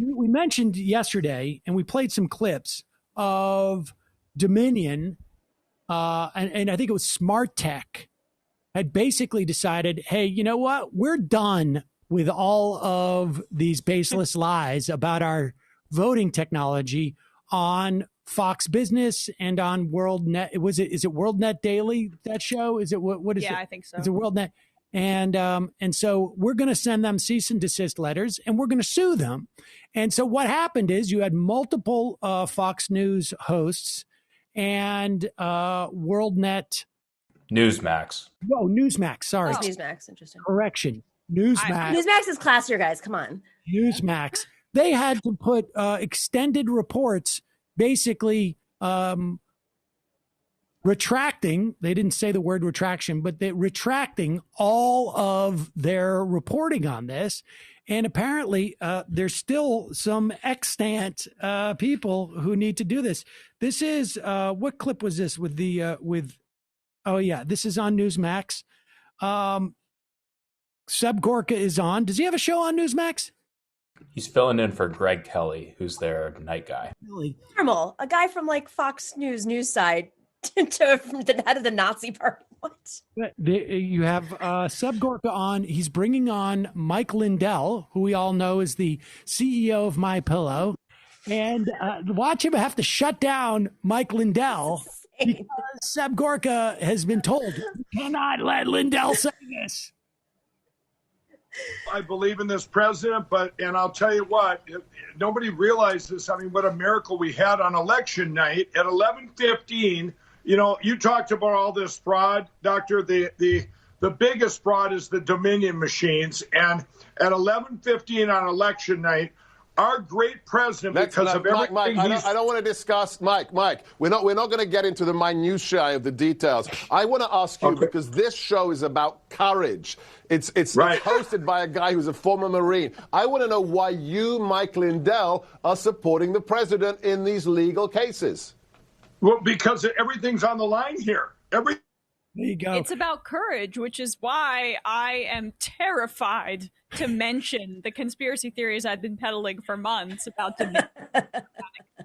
we mentioned yesterday, and we played some clips of Dominion, and I think it was Smartmatic had basically decided, hey, you know what? We're done with all of these baseless lies about our voting technology on Fox Business and on WorldNet. Is it WorldNet Daily, that show? Is it what is it? Yeah, I think so. It's a WorldNet. And so we're going to send them cease and desist letters, and we're going to sue them. And so what happened is you had multiple Fox News hosts and WorldNet. Newsmax. No, Newsmax. Sorry. Oh. Newsmax. Interesting. Correction. Newsmax. Newsmax is classier, guys. Come on. Newsmax. They had to put extended reports, basically retracting. They didn't say the word retraction, but they retracting all of their reporting on this. And apparently, there's still some extant people who need to do this. This is what clip was this with the with? Oh yeah, this is on Newsmax. Seb Gorka is on. Does he have a show on Newsmax? He's filling in for Greg Kelly, who's their night guy. Really? Normal. A guy from like Fox News side from the head of the Nazi party. What? You have Seb Gorka on. He's bringing on Mike Lindell, who we all know is the CEO of MyPillow. And watch him have to shut down Mike Lindell because Seb Gorka has been told, you cannot let Lindell say this. I believe in this president, and I'll tell you what, nobody realizes, I mean, what a miracle we had on election night at 11:15. You know, you talked about all this fraud, Doctor. The biggest fraud is the Dominion machines. And at 11:15 on election night, our great president, because of everything Mike, I don't want to discuss, Mike, we're not going to get into the minutiae of the details. I want to ask you, because this show is about courage. It's right. hosted by a guy who's a former Marine. I want to know why you, Mike Lindell, are supporting the president in these legal cases. Well, because everything's on the line here. There you go. It's about courage, which is why I am terrified to mention the conspiracy theories I've been peddling for months about they're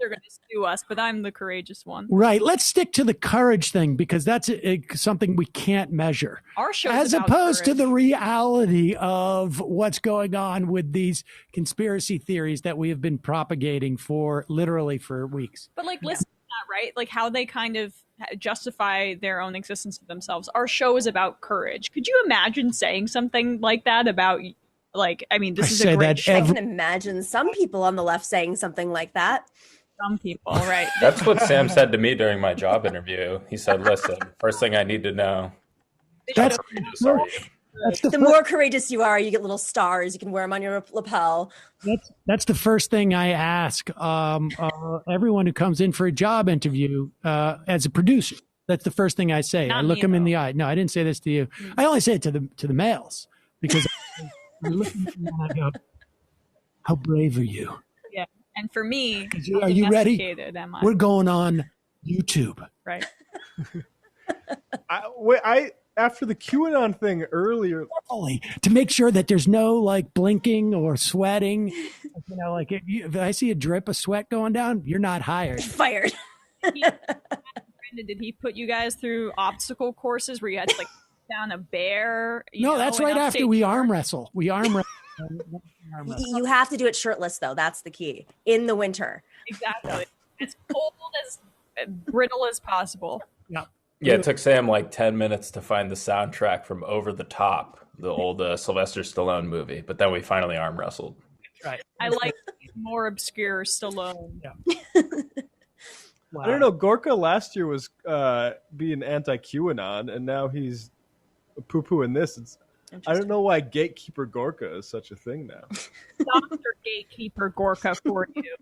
going to sue us, but I'm the courageous one. Right. Let's stick to the courage thing because that's something we can't measure. Our show, as opposed to the reality of what's going on with these conspiracy theories that we have been propagating for weeks. But like, listen to that, right? Like how they kind of justify their own existence to themselves. Our show is about courage. Could you imagine saying something like that about, like, I mean, this is a great show. I can imagine some people on the left saying something like that. Some people, right? That's what Sam said to me during my job interview. He said, listen, first thing I need to know. The more courageous you are, you get little stars. You can wear them on your lapel. That's the first thing I ask everyone who comes in for a job interview as a producer. That's the first thing I say. I look them in the eye. No, I didn't say this to you. I only say it to the males because I look at them and I go, "How brave are you?" Yeah, and for me, are you ready? Am I? We're going on YouTube. Right. After the QAnon thing earlier, to make sure that there's no like blinking or sweating, you know, like if I see a drip of sweat going down, you're not hired. Fired. Did he put you guys through obstacle courses where you had to like down a bear? No, that's right after we arm wrestle. We arm wrestle. You have to do it shirtless, though. That's the key. In the winter. Exactly. As cold, as brittle as possible. Yeah. Yeah, it took Sam like 10 minutes to find the soundtrack from Over the Top, the old Sylvester Stallone movie. But then we finally arm wrestled. Right. I like more obscure Stallone. Yeah. Wow. I don't know. Gorka last year was being anti-QAnon, and now he's poo-pooing this. I don't know why Gatekeeper Gorka is such a thing now. Dr. Gatekeeper Gorka for you.